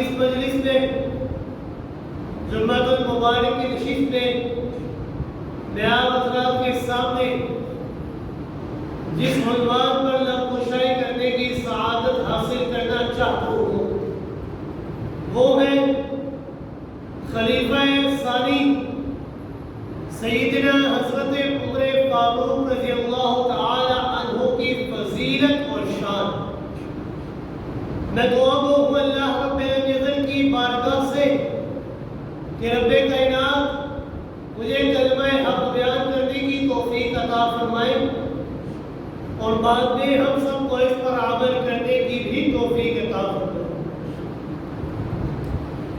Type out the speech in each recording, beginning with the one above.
کی اس مجلس میں جمعۃ المبارک کی نشست میں آپ حضرات کے سامنے جس عنوان پر لب کشائی کرنے کی سعادت حاصل کرنا چاہتا ہوں وہ ہے خلیفہ ثانی سیدنا حضرت عمر فاروق رضی اللہ تعالی عنہ کی فضیلت اور شان۔ میں دعا گو ہوں اللہ رب العزت کی بارگاہ سے کہ رب کائنات مجھے کلمہ حق بیان کرنے کی توفیق عطا فرمائے اور بعد میں ہم سب کو اس پر عمل کرنے کی بھی توفیق عطا فرمائے۔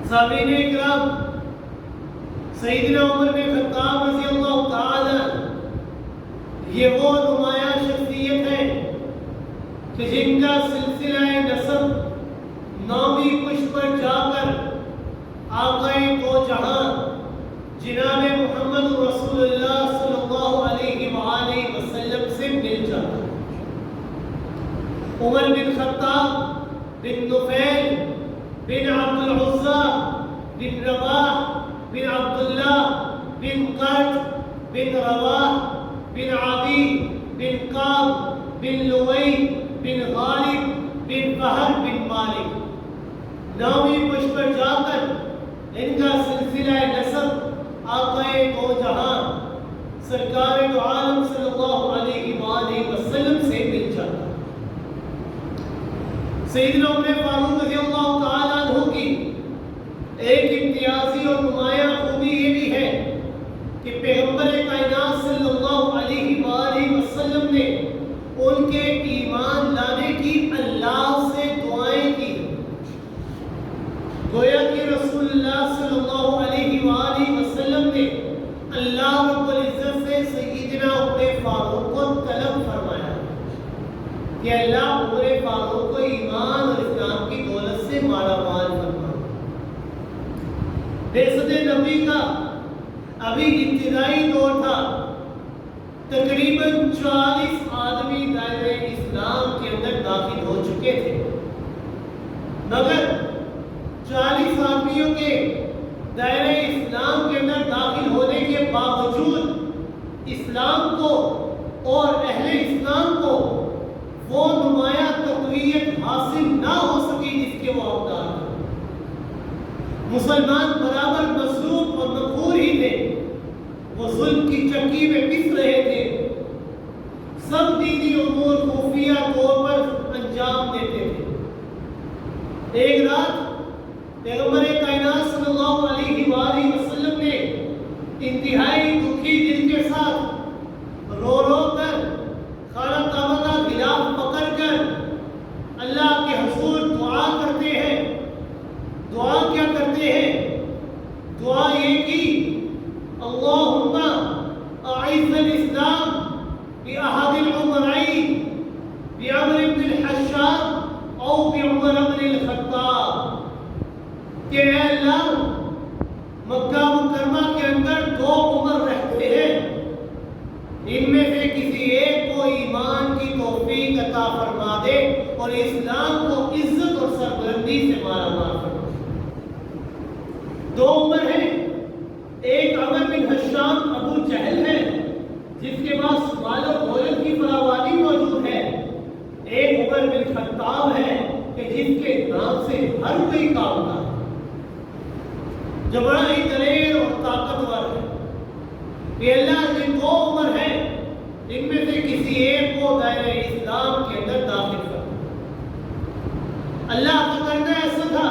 سامعین اکرام، سیدنا عمر بن خطاب رضی اللہ تعالی یہ وہ نمایاں شخصیت ہے کہ جن کا سلسلہ نسب 9ویں پشت پر جا کر آقا دو جہاں جناب محمد رسول اللہ صلی اللہ علیہ وآلہ وسلم سے مل جاتا ہے۔ عمر بن خطاب بن نفیل بن عبد العزى بن رواح بن عبداللہ بن قرط بن رواح بن عدی بن قاب بن لوئی بن غالب بن فہر بن مالک 9ویں پشت پر جا کر ان کا سلسلہ نسب آقا دو جہاں سرکار دو عالم صلی اللہ علیہ وآلہ وسلم سے مل جاتا ہے۔ سیدنا عمر فاروق رضی اللہ تعالیٰ عنہ کی ایک امتیازی اور نمایاں خوبی یہ بھی ہے کہ پیغمبر کائنات صلی اللہ علیہ وآلہ وسلم نے ان کے ایمان لانے کی اللہ سے دعائیں کی۔ گویا کہ رسول اللہ صلی اللہ علیہ وآلہ وسلم نے اللہ رب العزت سے سیدنا عمر فاروق کو طلب فرمایا کہ اللہ عمر فاروق کو ایمان اور اسلام کی دولت سے مالا مال فرما۔ بعثت نبی کا ابھی ابتدائی دور تھا، تقریباً 40 آدمی دائرہ اسلام کے اندر داخل ہو چکے تھے، مگر 40 آدمیوں کے دائرہ اسلام کے اندر داخل ہونے کے باوجود اسلام کو اور اہل اسلام کو وہ نمایاں تقویت حاصل نہ ہو سکی جس کے وہ حقدار تھے۔ مسلمان برابر مظلوم اور مقہور ہی تھے، وہ ظلم کی چکی میں پس رہے تھے، سب دینی امور خفیہ طور پر انجام دیتے تھے۔ ایک رات پیغمبر کائنات صلی اللہ علیہ وآلہ وسلم نے انتہائی دکھی دل کے ساتھ رو رو کر خانہ کعبہ کا غلاف پکڑ کر اللہ کے حضور دعا کرتے ہیں۔ دعا کیا کرتے ہیں؟ دعا یہ کی، اللہم اعز الاسلام بأحد العمرین بعمر بن الحشام او بعمر بن الخطاب، کہ اے اللہ مکہ مکرمہ کے اندر 2 عمر رہتے ہیں، ان میں سے کسی ایک کو ایمان کی توفیق عطا فرما دے اور اسلام کو عزت اور سربلندی سے مالا مال فرما۔ 2 عمر ہیں، ایک عمر بن حشام ابو جہل ہے جس کے پاس مال و دولت کی فراوانی موجود ہے، ایک عمر بن خطاب ہے کہ جس کے نام سے ہر کوئی کام کرتا ہے، جو بڑا ہی دلیر اور طاقتور ہے۔ کہ اللہ کے 2 عمر ہیں، ان میں سے کسی ایک کو دائرہ اسلام کے اندر داخل کر۔ اللہ کا کرنا ایسا تھا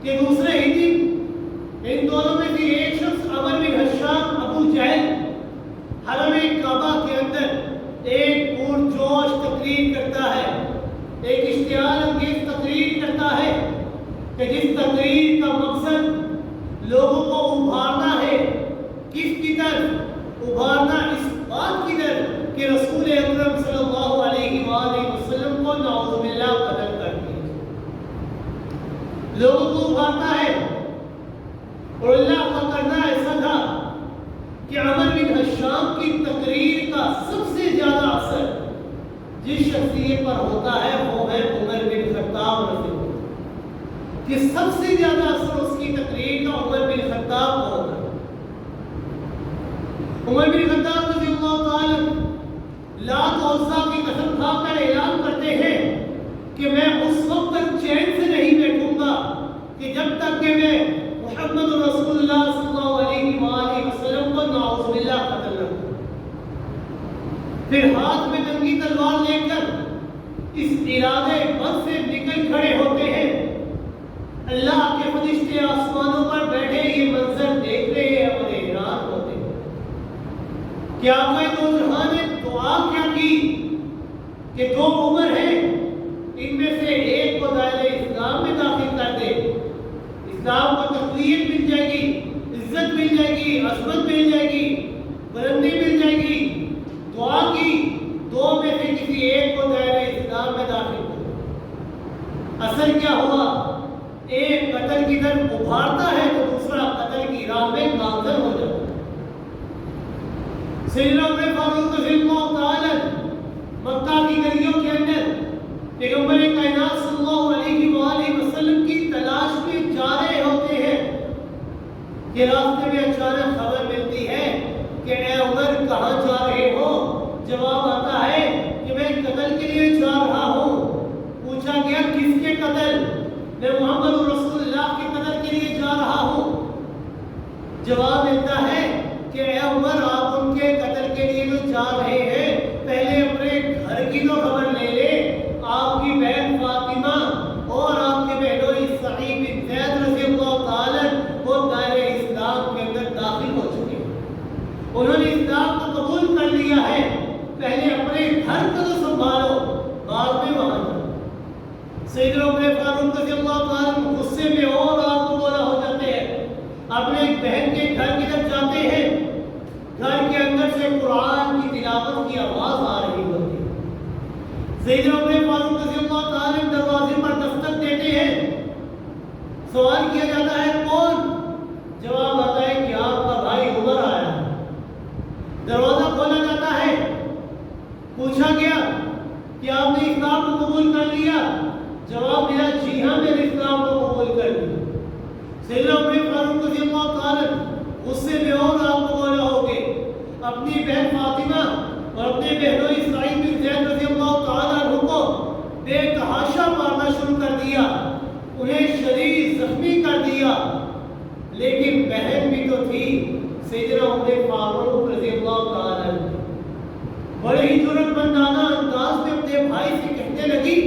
کہ دوسرے ہی دن ان دونوں میں سے ایک شخص عمر بن حشام ابو جہل حرم کعبہ کے اندر ایک پرجوش تقریر کرتا ہے، ایک اشتعال انگیز تقریر کرتا ہے کہ جس تقریر کا مقصد لوگوں کو ابھارنا ہے، کس کی طرف ابھارنا؟ اس بات کی طرف کہ رسول اکرم صلی اللہ علیہ وآلہ وسلم کو نعوذ باللہ قتل کر دیا۔ لوگوں کو ابھارنا ہے، اور اللہ کا کرنا ایسا تھا کہ عمر بن حشام کی تقریر کا سب سے زیادہ اثر جس شخصیت پر ہوتا ہے وہ ہے عمر بن خطاب رضی اللہ عنہ۔ کہ سب سے زیادہ اثر اس کی تقریر کا عمر بن خطاب کو ہوتا ہے۔ عمر بن خطاب رضی اللہ تعالی لات و عزا کی قسم کھا کر اعلان کرتے ہیں کہ میں اس وقت تک چین سے نہیں بیٹھوں گا کہ جب تک کہ میں محمد رسول اللہ صلی اللہ علیہ وآلہ وسلم کو نعوذ باللہ قتل نہ کروں۔ پھر ہاتھ میں ننگی تلوار لے کر اس ارادے بد سے نکل کھڑے ہوتے ہیں۔ اللہ کے فرشتے آسمانوں پر بیٹھے یہ منظر دیکھ رہے ہیں اور حیران ہوتے ہیں کہ آقا دو جہاں نے دعا کیا کی کہ دو عمر ہیں، ان میں سے ایک کو دائرہ اسلام میں داخل کر دے، اسلام کو تقویت مل جائے گی، عزت مل جائے گی، عظمت مل جائے گی، بلندی مل جائے گی۔ دعا کی دو میں سے کسی ایک کو دائرہ اسلام میں داخل کرو۔ اثر کیا ہوا؟ ایک قتل کی طرف ابھارتا ہے تو دوسرا قتل کی راہ میں گامزن ہو جاتا ہے۔ سیدنا عمر فاروق رضی اللہ تعالی مکہ کی گلیوں کے اندر پیغمبر کائنات صلی اللہ علیہ وآلہ وسلم کی تلاش میں جا رہے ہوتے ہیں کہ راستے میں اچانک خبر ملتی ہے کہ اے عمر کہاں جا رہے ہو؟ جواب آتا ہے کہ میں قتل کے لیے جا رہا ہوں۔ پوچھا گیا کس کے قتل؟ میں محمد رسول اللہ کے قتل کے لیے جا رہا ہوں۔ جواب ملتا ہے کہ اے عمر آپ ان کے قتل کے لیے جو جا رہے ہیں پہلے اپنے گھر کی تو خبر لے لے۔ آپ کی بہن فاطمہ اور آپ کے بہنوئی سعید بن زید رضی اللہ تعالی وہ دائرہ اسلام کے اندر داخل ہو چکے ہیں، انہوں نے اسلام کو قبول کر لیا ہے۔ پہلے اپنے گھر کو تو سنبھالو، بعد میں وہاں جاؤ۔ سیدنا عمر فاروق رضی اللہ تعالی غصے میں اور آپ کو بولا ہو جاتے ہیں، اپنے ایک بہن کے گھر کی طرف جاتے ہیں، گھر کے اندر سے قرآن کی تلاوت کی آواز آ رہی ہوتی ہے۔ سیدنا عمر فاروق رضی اللہ تعالی دروازے پر دستک دیتے ہیں، سوال کیا جاتا ہے کون؟ جواب آتا ہے کہ آپ کا بھائی عمر آیا ہے۔ دروازہ کھولا جاتا ہے، پوچھا گیا کہ آپ نے اسلام کو قبول کر لیا؟ جواب ملا جی ہاں میں نے اسلام کو قبول کر لیا۔ سیدنا عمر فاروق رضی اللہ تعالی غصے میں اور آپ کو بولا ہوگے، اپنی بہن فاطمہ اور اپنے بہنوئی سعید بن زید رضی اللہ تعالی عنہ کو بے تحاشا مارنا شروع کر دیا، انہیں شدید زخمی کر دیا۔ لیکن بہن بھی تو تھی سیدنا عمر فاروق رضی اللہ تعالی عنہ، بڑے ہی جرأت مندانہ انداز میں اپنے بھائی سے کہنے لگی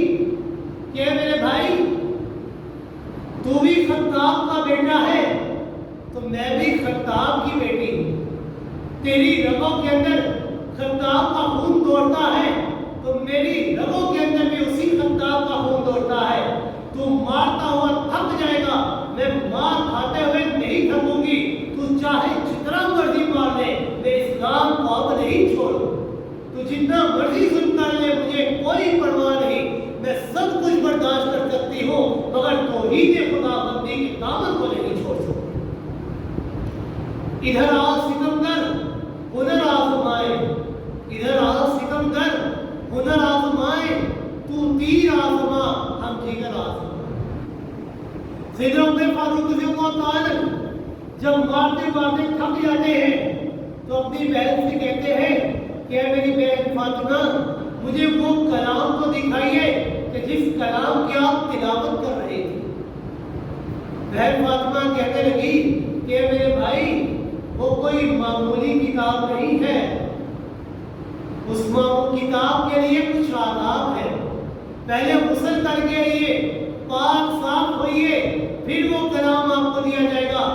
کہ اے میرے بھائی، تو بھی خطاب کا بیٹا ہے تو میں بھی خطاب کی بیٹی ہوں، تیری رگوں کے اندر خطاب کا خون دوڑتا ہے تو میری رگوں کے اندر بھی اسی خطاب کا خون دوڑتا ہے۔ تو مارتا ہوا تھک جائے گا، میں مار کھاتے ہوئے نہیں تھکوں گی، تو چاہے جتنا مرضی مار لے میں اسلام کو اب نہیں چھوڑوں، تو جتنا مرضی ظلم کر لے مجھے کوئی پرواہ نہیں، میں سب کچھ برداشت کر سکتی ہوں مگر توحید خدا بندی کی دامن کو نہیں چھوڑ سکتی۔ ادھر آ ستمگر ہنر آزمائے، ادھر آ ستمگر ہنر آزمائے، تو تیر آزما ہم جگر آزمائے۔ سیدنا عمر فاروق رضی اللہ تعالی جب مارتے مارتے تھک جاتے ہیں تو اپنی بہن سے کہتے ہیں کہ اے میری بہن فاطمہ، مجھے وہ کلام کو دکھائیے کہ جس کلام کی آپ تلاوت کر رہے تھے۔ بہن فاطمہ کہنے لگی کہ اے میرے بھائی، وہ کوئی معمولی کتاب نہیں ہے، اس کتاب کے لیے کچھ آداب ہے۔ پہلے غسل کر کے آئیے، پاک صاف ہوئیے، پھر وہ کلام آپ کو دیا جائے گا۔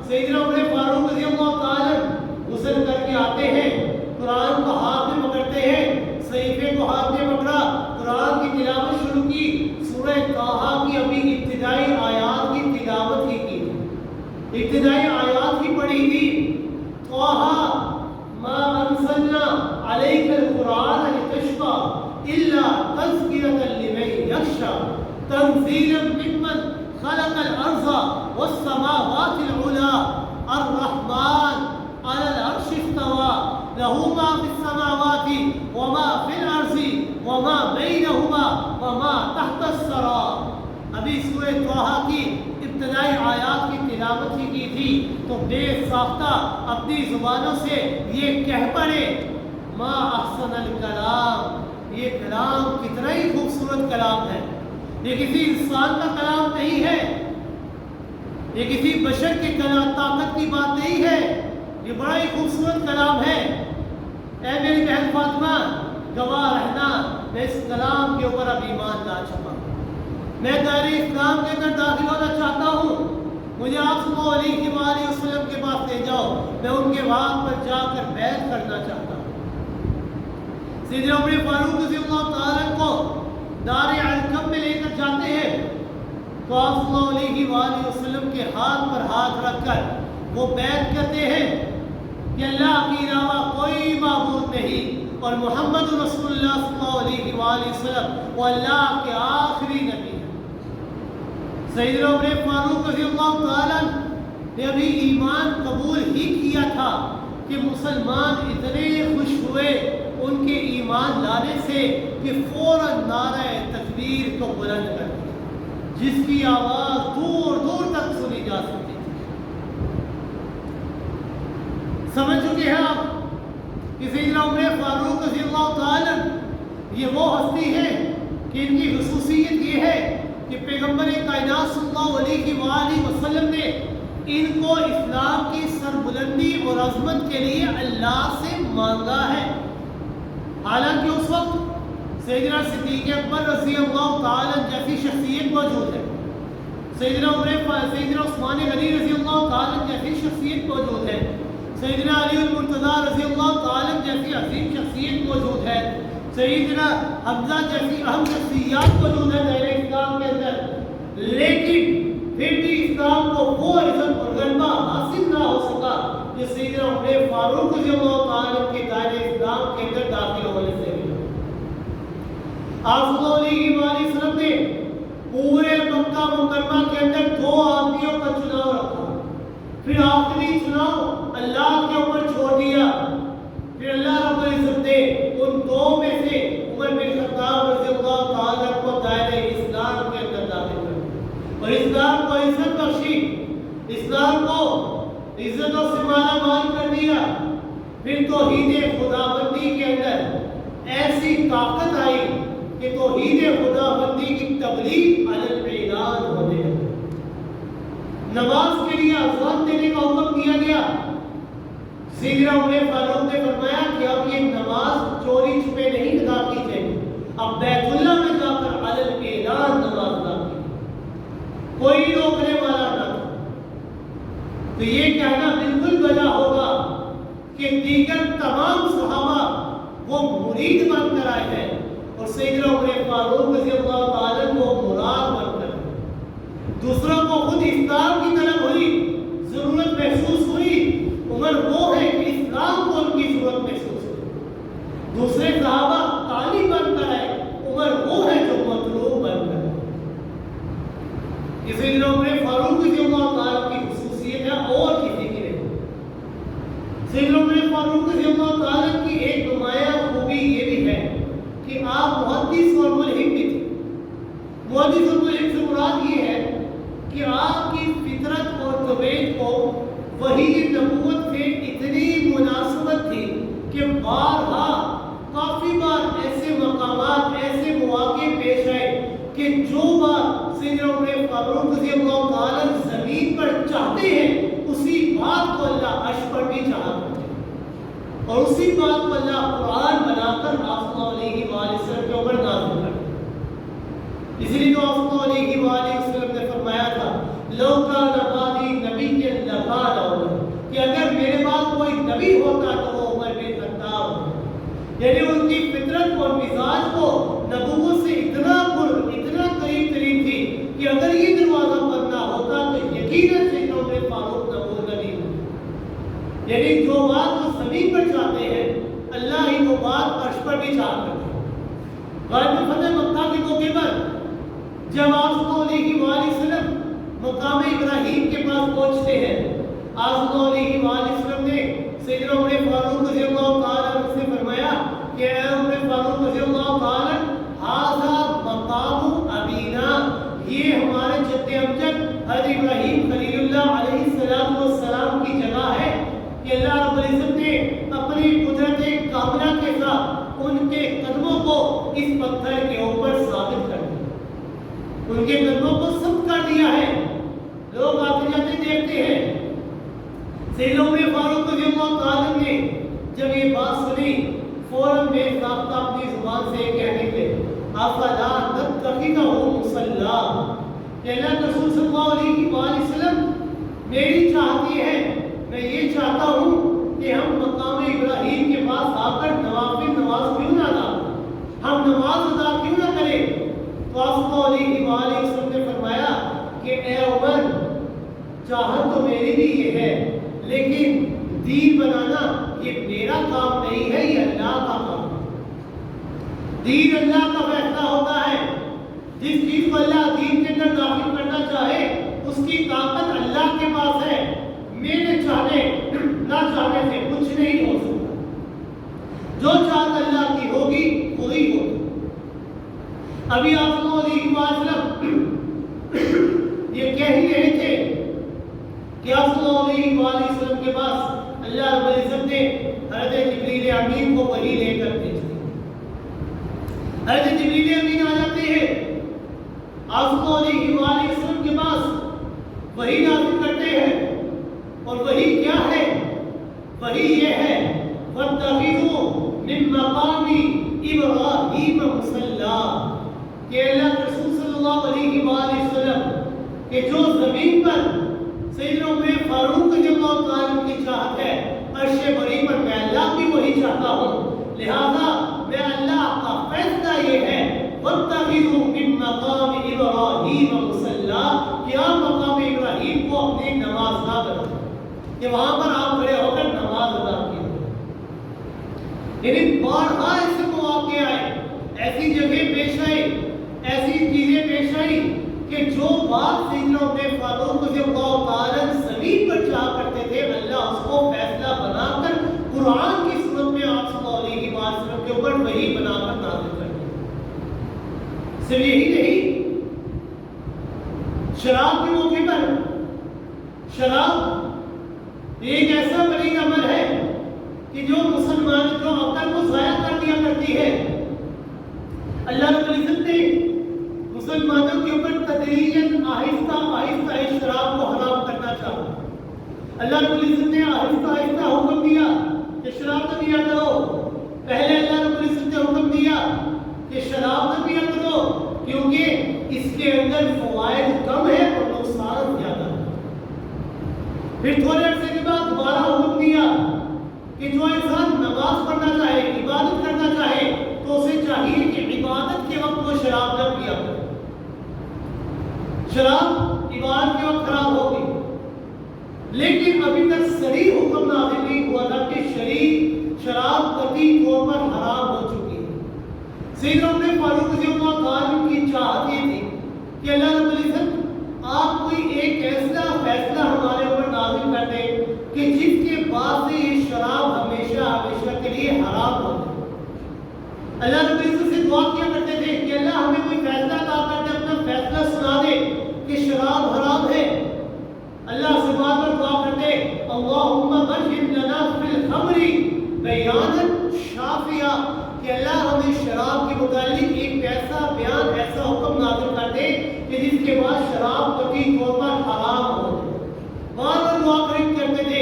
سیدنا عمر فاروق رضی اللہ تعالی غسل کر کے آتے ہیں، قرآن کو ہاتھ میں پکڑتے ہیں، صحیفے کو ہاتھ میں پکڑا، قرآن کی تلاوت شروع کی۔ سورہ طٰہٰ کی ابھی ابتدائی آیات کی تلاوت ہی کی، ابتدائی آیات ہی پڑھی تھی۔ طٰہٰ ما انزلنا علیک القرآن لتشقى الا تذکرۃ لمن یخشی تنزیلا ممن خلق الارض والسماوات العلی الرحمن علی العرش استوى له ما في السماوات وما في الارض وما بینهما وما تحت الثری۔ ابھی سورہ طٰہٰ کی ابتدائی آیات کی تلاوت ہی کی تھی تو بے ساختہ اپنی زبانوں سے یہ کہہ پڑے ما احسن الکلام، یہ کلام کتنا ہی خوبصورت کلام ہے، یہ کسی انسان کا کلام نہیں ہے، یہ کسی بشر کی طاقت کی بات نہیں ہے، یہ بڑا ہی خوبصورت کلام ہے۔ اے میری بہن فاطمہ گواہ رہنا، میں اس کلام کے اوپر اب ایمان لا چکا ہوں، میں دائرہ اسلام کے اندر داخل ہونا چاہتا ہوں، مجھے آپ صلی اللہ علیہ وآلہ وسلم کے پاس لے جاؤ، میں ان کے وہاں پر جا کر بیعت کرنا چاہتا ہوں۔ سیدنا عمر فاروق رضی اللہ تعالیٰ کو دار ارقم میں لے کر جاتے ہیں تو آپ صلی اللہ علیہ وآلہ وسلم کے ہاتھ پر ہاتھ رکھ کر وہ بیعت کرتے ہیں کہ اللہ کے علاوہ کوئی معبود نہیں اور محمد رسول اللہ صلی اللہ علیہ وآلہ وسلم وہ اللہ کے آخری نبی ہیں۔ سیدنا عمر فاروق رضی اللہ تعالیٰ نے ابھی ایمان قبول ہی کیا تھا کہ مسلمان اتنے خوش ہوئے ان کے ایمان لانے سے کہ فوراً نعرہ تکبیر کو بلند کر دیا، جس کی آواز دور دور تک سنی جا سکتی تھی۔ سمجھ چکے ہیں آپ کہ سیدنا عمر فاروق رضی اللہ تعالیٰ یہ وہ ہستی ہے کہ ان کی خصوصیت یہ ہے کہ پیغمبر کائنات صلی اللہ علیہ وآلہ وسلم نے ان کو اسلام کی سربلندی اور عظمت کے لیے اللہ سے مانگا ہے۔ حالانکہ اس وقت سیدنا صدیق اکبر رضی اللہ تعالیٰ جیسی شخصیت موجود ہے، سیدنا عثمان غنی رضی اللہ تعالیٰ جیسی شخصیت موجود ہے، سیدنا علی المرتضیٰ رضی اللہ تعالیٰ جیسی عظیم شخصیت موجود ہے، سیدنا حمزہ جیسی اہم شخصیات موجود ہے دائرہ اسلام کے اندر، لیکن پھر بھی اسلام کو وہ عزت اور غلبہ حاصل نہ ہو سکا جو سیدنا عمر فاروق رضی اللہ تعالیٰ کے دائرہ اسلام کے اندر داخل ہونے سے ملا۔ آپ صلی اللہ علیہ وآلہ وسلم نے پورے مکہ مکرمہ کے اندر 2 آدمیوں کا چناؤ رکھا، پھر آخری چناؤ اللہ کے اوپر چھوڑ دیا، پھر اللہ رب العزت نے ان 2 میں سے عمر بن خطاب رضی اللہ تعالیٰ کو دائرہ اسلام کے اندر داخل کر دیا اور اسلام کو عزت بخشی، اسلام کو عزتوں سے مالا مال کر دیا۔ پھر توحید خداوندی کے اندر ایسی طاقت آئی کہ توحید خداوندی کی تبلیغ علی الاعلان ہونے لگی، نماز کے لیے اذان دینے کا حکم دیا گیا۔ سیدنا عمر فاروق نے فرمایا کہ اب یہ نماز چوری چھپے نہیں ادا کی جائے گی، اب بیت اللہ میں جا کر علی الاعلان نماز ادا کی، کوئی روکنے والا نہ تھا۔ تو یہ کہنا بالکل وجہ ہوگا کہ دیگر تمام صحابہ وہ مرید بن کر آئے ہیں اور سیدنا عمر فاروق رضی اللہ تعالیٰ کو مراد بن کر آئے۔ دوسروں کو خود اسلام کی طرف ہوئی ضرورت محسوس ہوئی، عمر وہ ہے کہ اسلام کو ان کی ضرورت محسوس ہوئی۔ دوسرے صحابہ طالب بن کر آئے، عمر وہ ہے جو مطلوب بن کر آئے۔ یہ سیدنا عمر فاروق رضی اللہ تعالیٰ کی خصوصیت ہے اور کسی کی نہیں۔ سیدنا عمر فاروق رضی اللہ تعالیٰ کی ایک نمایاں خوبی یہ بھی ہے کہ آپ محدث اور ملحد بھی تھے۔ محدث اور ملحد سے مراد یہ ہے کہ آپ کی فطرت اور طبیعت کو وحی نبوت سے اتنی مناسبت تھی کہ بارہا کافی بار ایسے مقامات ایسے مواقع پیش آئے کہ جو بات سیدنا عمر فاروق رضی اللہ تعالیٰ زمین پر چاہتے ہیں اسی بات کو اللہ عرش پر بھی چاہا کرتے ہیں اور اسی بات کو اللہ قرآن بنا کر آپ صلی اللہ علیہ وآلہ وسلم کے اوپر نازل کرتے ہیں۔ اس لیے تو آپ صلی اللہ علیہ وآلہ وسلم نے فرمایا تھا لو کان بعدی نبی لکان عمر، کہ اگر میرے بعد کوئی نبی ہوتا تو وہ عمر بن خطاب ہوتا۔ یعنی ان کی فطرت اور مزاج کو نبوت سے اتنا قریب ترین تھی کہ اگر یہ دروازہ بند نہ ہوتا تو یقیناً سیدنا عمر فاروق نبوت نبی ہوتا۔ یعنی جو بات وہ زمین پر چاہتے ہیں اللہ ہی وہ بات عرش پر بھی چاہ کرتے ہیں۔ غالب فتح مکہ کے موقع پر جب آپ صلی اللہ علیہ وآلہ وسلم مقام ابراہیم کے پاس پہنچتے ہیں، آپ صلی اللہ علیہ وآلہ وسلم نے سیدنا عمر فاروق رضی اللہ تعالیٰ عنہ سے فرمایا کہ اے عمر فاروق رضی اللہ تعالیٰ ھذا مقام ابینا، یہ ہمارے جد امجد حضرت ابراہیم اس پتھر کے اوپر ثابت کر دیا، ان کے قدموں کو سخت کر دیا ہے۔ لوگ آتے جاتے دیکھتے ہیں۔ سیدنا عمر فاروق رضی اللہ تعالیٰ نے جب یہ بات سنی، فوراً بے ضابطہ اپنی زبان سے کہنے لگے، افلا نتخذہ مصلی، کہ اللہ کے رسول صلی اللہ علیہ وآلہ وسلم میری چاہتی ہے، میں یہ چاہتا ہوں کہ ہم مقام ابراہیم کے پاس آ کر نوافل نماز کیوں نہ ادا کریں، ہم نماز ادا کیوں نہ کریں؟ تو آپ صلی اللہ علیہ وآلہ وسلم نے فرمایا کہ اے عمر، چاہت تو میری بھی یہ ہے، لیکن دین بنانا یہ میرا کام نہیں ہے، یہ اللہ کا کام ہے۔ دین اللہ کا فیصلہ ہوتا ہے۔ جس چیز کو اللہ دین کے اندر داخل کرنا چاہے اس کی طاقت اللہ کے پاس ہے، میرے چاہنے نہ چاہنے سے کچھ نہیں ہو سکتا۔ جو چاہت اللہ کی ہوگی وہی ہوگی۔ ابھی آپ صلی اللہ علیہ وسلم یہ کہہ ہی رہے تھے کہ آپ صلی اللہ علیہ وسلم کے پاس اللہ رب العزت نے حضرت جبریل امین کو وحی لے کر بھیج دی۔ حضرت جبریل امین آ جاتے ہیں، آپ صلی اللہ علیہ وسلم کے پاس وحی نازل کرتے ہیں، اور وحی کیا ہے؟ وحی یہ ہے وَاتَّخِذُوا مِن مَّقَامِ إِبْرَاهِيمَ مُصَلًّى، کہ اللہ کے رسول صلی اللہ علیہ وآلہ وسلم کہ جو زمین پر سیدنا عمر فاروق رضی اللہ تعالیٰ کی چاہت ہے، عرش بری پر میں اللہ بھی وہی چاہتا ہوں، لہذا میں اللہ کا فیصلہ یہ ہے وَاتَّخِذُوا مِن مَّقَامِ إِبْرَاهِيمَ مُصَلًّى، کہ آپ مقام ابراہیم کو اپنی نماز نہ بنائیں، کہ وہاں پر آپ کھڑے ہو کر نماز ادا کیے۔ یعنی بارہا ایسے مواقع آئے، ایسی جگہ پیش آئی، ایسی چیزیں پیش آئی کہ جو بات سیدنا عمر فاروق رضی اللہ تعالیٰ زمین پر چاہ کرتے تھے، اللہ اس کو فیصلہ بنا کر قرآن کی صورت میں آپ صلی اللہ علیہ وسلم کے اوپر وحی بنا کر نازل کر دیا۔ صرف یہی نہیں، شراب کے موقع پر شراب ایک ایسا بڑی عمل ہے کہ جو مسلمان جو عقل کو ضائع کر دیا کرتی ہے۔ اللہ رب العزت نے مسلمانوں کے اوپر تدریجاً آہستہ آہستہ اس شراب کو حرام کرنا چاہا۔ اللہ رب العزت نے آہستہ آہستہ حکم دیا کہ شراب نہ پیا کرو۔ پہلے اللہ رب العزت نے حکم دیا کہ شراب نہ پیا کرو کیونکہ اس کے اندر فوائد کم ہے اور نقصان زیادہ ہے۔ پھر تھوڑے عرصے کے بعد دوبارہ حکم دیا کہ جو انسان نماز پڑھنا چاہے، عبادت کرنا چاہے، تو اسے چاہیے کہ عبادت کے وقت وہ شراب نہ پیا کرے۔ شراب عبادت کے وقت خراب ہوگی، لیکن ابھی تک صریح حکم نازل نہیں ہوا تھا کہ شراب قطعی طور پر حرام ہو چکی ہے۔ سیدنا عمر فاروق رضی اللہ تعالیٰ کی چاہت یہ تھی کہ اللہ رب العزت آپ کوئی ایک ایسا فیصلہ ہمارے اوپر نازل کر دیں کہ جس کے بعد سے یہ شراب ہمیشہ ہمیشہ کے لیے حرام ہو جائے۔ اللہ رب العزت سے دعا کیا کرتے تھے کہ اللہ ہمیں کوئی فیصلہ عطا کر دے، اپنا فیصلہ سنا دے کہ شراب حرام ہے۔ اللہ سے بار بار دعا کرتے، اللہم بشر لنا فی الخمر بیانا شافیہ، کہ اللہ ہمیں شراب کے متعلق ایک ایسا بیان، ایسا حکم نازل کر دے کہ جس کے بعد شراب قطعی طور پر حرام ہو جائے۔ بار بار دعا کرتے تھے،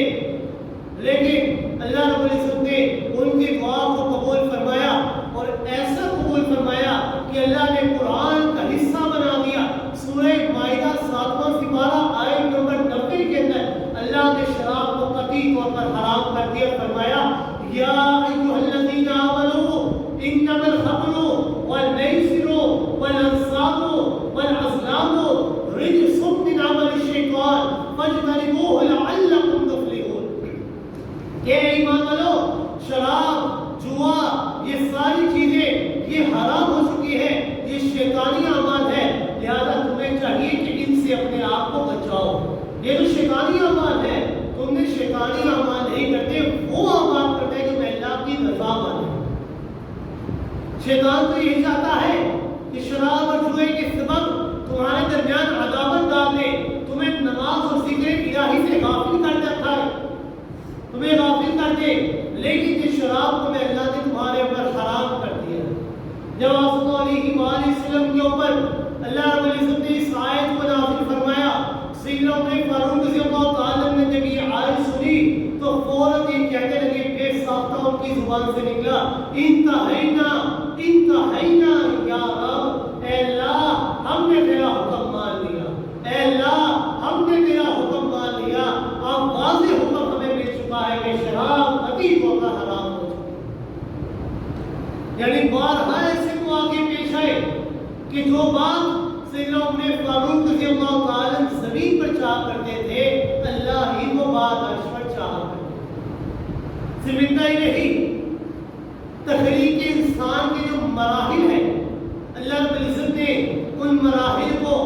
لیکن اللہ رب العزت نے ان کی دعا کو قبول فرمایا، اور ایسا قبول فرمایا کہ اللہ نے قرآن کا حصہ بنا دیا۔ سورہ مائدہ 7واں سپارہ آیت نمبر 90 کے اندر اللہ نے شراب کو قطعی طور پر حرام کر دیا، فرمایا یا ایھا الذین آمنوا انما الخمر والمیسر والانصاب والازلام رجس من عمل الشیطان فاجتنبوہ لعلکم تفلحون، کہ ایمان والو شراب، جوا، یہ ساری چیزیں یہ حرام ہو چکی ہے، یہ شیطانی اعمال ہے، لہذا تمہیں چاہیے کہ ان سے اپنے آپ کو بچاؤ۔ یہ جو شیطانی اعمال ہے، تم نے شیطانی اعمال نہیں کرتے، وہ اعمال کرتے جو میں اللہ کی رضا مانے۔ شیطان تو یہی چاہتا ہے کہ شراب اور جوئے کے سبب تمہارے درمیان عداوت ڈال دے، تمہیں نماز اور ذکر الہی سے غافل کر دیتا ہے، تمہیں غافل کر دے، لیکن یہ شراب کو میں اللہ نے تمہارے اوپر حرام کر دیا۔ جب آپ صلی اللہ علیہ وآلہ وسلم کے اوپر اللہ رب العزت نے اس آیت کو نازل فرمایا، سیدنا عمر فاروق رضی اللہ تعالیٰ نے جب یہ آیت سنی تو فوراً یہ کہنے لگے، بے ساختہ ان کی زبان سے نکلا، انتہینا انتہینا یا رب، اے اللہ ہم نے تیرا حکم مان لیا، اے اللہ ہم نے تیرا حکم مان لیا، اب واضح حکم ہمیں مل چکا ہے کہ شراب ابھی تو کا حرام ہو چکا۔ یعنی بارہا ایسے مواقع پیش آئے کہ جو بات سیدنا عمر فاروق رضی اللہ تعالیٰ زمین پر چاہا کرتے تھے، اللہ ہی وہ بات عرش پر چاہا کرتے تھے۔ صرف اتنا ہی نہیں، تخلیق انسان کے جو مراحل ہیں، اللہ رب العزت نے ان مراحل کو